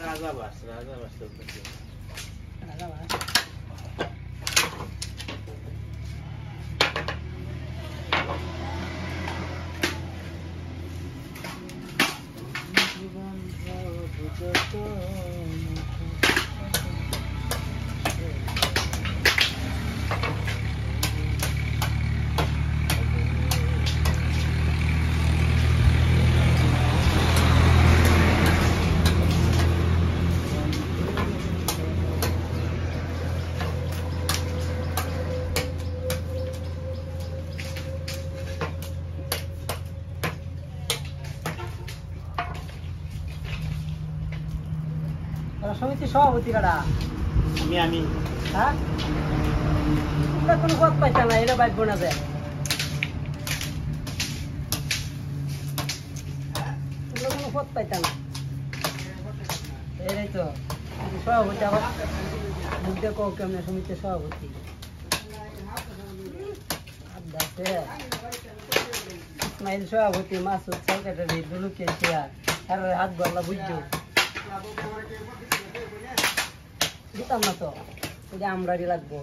রাজাবাস সমিতি সভাপতি কারা আমি হ্যাঁ কোনো পথ পাইছে না এটা বাইক বোনা যায় কোনো পথ পাইতা না এই তো সভাপতি আবার মুখ দেখো কেমন সমিতির সভাপতি ইসমাইল সভাপতি মাসুদ সেক্রেটারি দুলুকে চেয়ার হাত গলা বুঝছো দিতাম না তো আমরাই লাগবো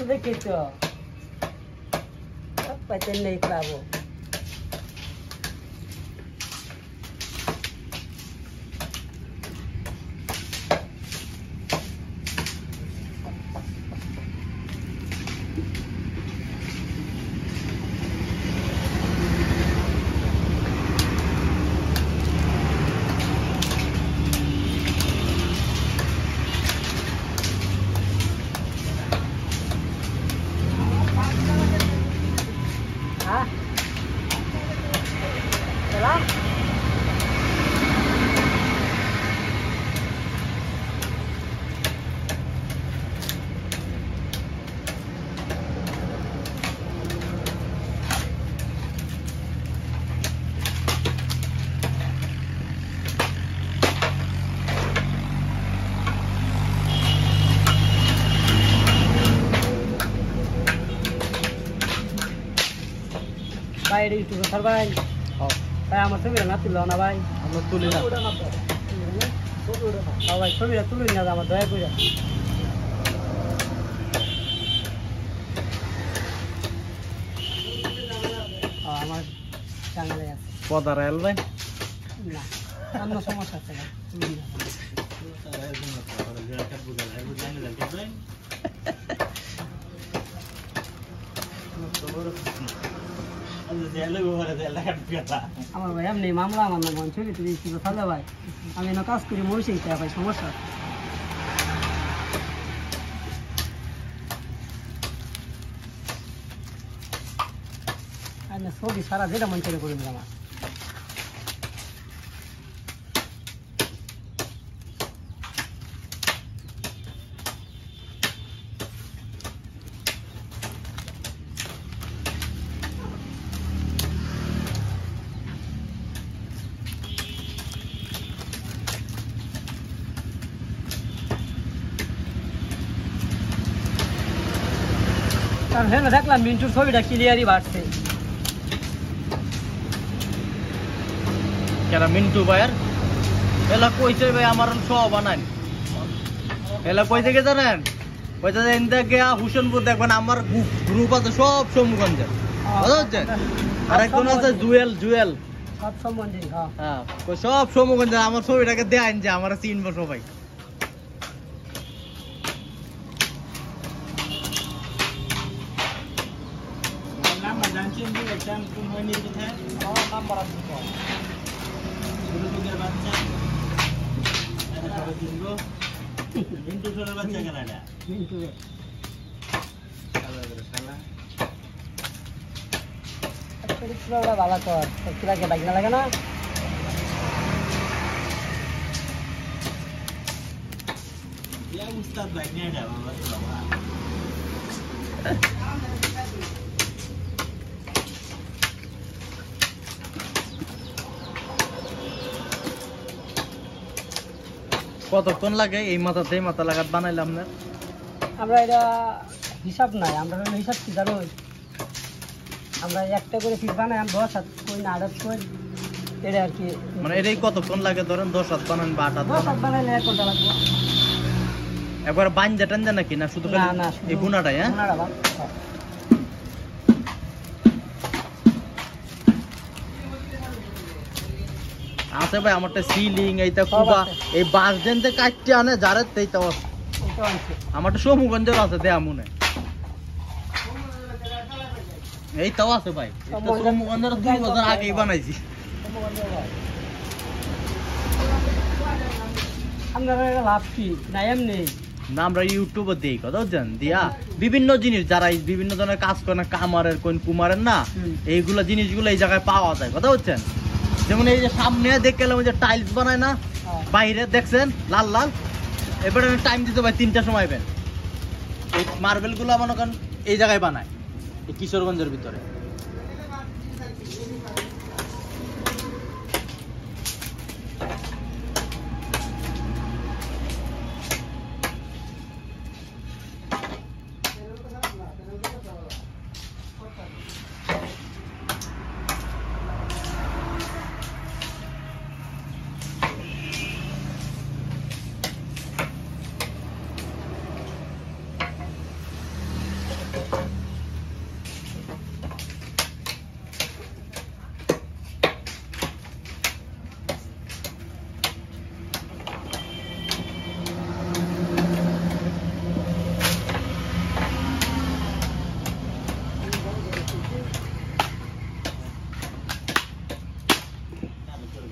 দেখেছ পাইতেন নেই পাবো ভাই এটা ইউটিউবে স্যার ভাই ভাই আমার ছবিটা না তুললো না ভাই আমরা তুলি না ভাই ছবিটা তুলুন না আমার দয়া করে আমার চ্যানেলে আছে পদা রাইল ভাই না অন্য সমস্যা আছে ভাই আমার ভাই এমনি মামলা আমার না মন ছবি তুলি তাহলে ভাই আমি না কাজ করি মরিসি ভাই সমস্যা আর ছবি সারা যেটা মন ছেড়ে করে দিলাম হ্যাঁ দেখলাম মিন্টুর ছবিটা ক্লিয়ারই বাড়ছে কেন মিন্টু ভাইয়ার এলা কইছে ভাই আমার সব বানান এলা কই থেকে জানেন কইতে দেন গিয়া হুসেনপুর দেখবেন আমার গ্রুপ আছে সব সমগঞ্জে বুঝছেন আর একজন আছে জুয়েল সব সম্বন্ধে হ্যাঁ সব সমগঞ্জে আমার ছবিটাকে দেন যে আমরা চিনবো সবাই বাবা কর কিরাকে বাইক না লাগে না উস্তাদ বাইক নিয়ে যাবো কতক্ষণ লাগে এই মাথাতে মাথা লাগাত বানাইলাম না আমরা এটা হিসাব নাই, আমরা হলো হিসাব কি জানো, আমরা একটা করে পিস বানাই, আমি 10 কই না 8 কই, এটা আর কি। মানে এটাই কতক্ষণ লাগে ধরেন 10 হাত বানান বা 8 হাত 10 বানাইলে 1 ঘন্টা লাগবে। একবার বাঞ্জা টাঞ্জা নাকি না শুধু না খালি না এই বুনাটাই? হ্যাঁ, বুনাটা বাদ। আছে ভাই আমারটা সিলিং এইটা সব কুবা আছে। এই বাস দেনতে কাটতে আনে যারে তেইটাও আছে। এটা আনছে। আমারটা সমুগঞ্জের আছে দেয়া মনে এইটাও আছে ভাই, এটা সমুগঞ্জের 2 বছর আগেই বানাইছি। আপনারা এটা লাভ কি না এমনি? না আমরা ইউটিউবে দেই কথা বুঝছেন, দিয়া বিভিন্ন জিনিস যারা এই বিভিন্ন ধরনের কাজ করে না, কামারের কোন কুমারের না, হুম। এইগুলা জিনিসগুলো এই জায়গায় পাওয়া যায় কথা বুঝছেন। যেমন এই যে সামনে দেখে এলাম ওই যে টাইলস বানায় না হ্যাঁ। বাইরে দেখছেন লাল লাল, এবারে টাইম দিতে ভাই 3টার সময় বেন, এই মার্বেল গুলো মনে করেন এই জায়গায় বানায় এই কিশোরগঞ্জের ভিতরে।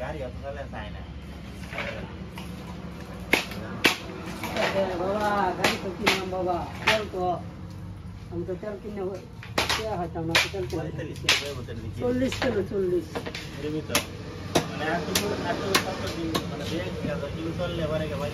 গাড়ি অত চালে চায় না। বাবা গাড়ি তো কিনলাম বাবা, তেল তো আমি তো তেল কিনে হয়তো না, তেল কিনে 40 কিলো 40। এর ভিতর মানে এত সপ্তাহ দিন মানে 1 কিলো চললে এবারে ভাই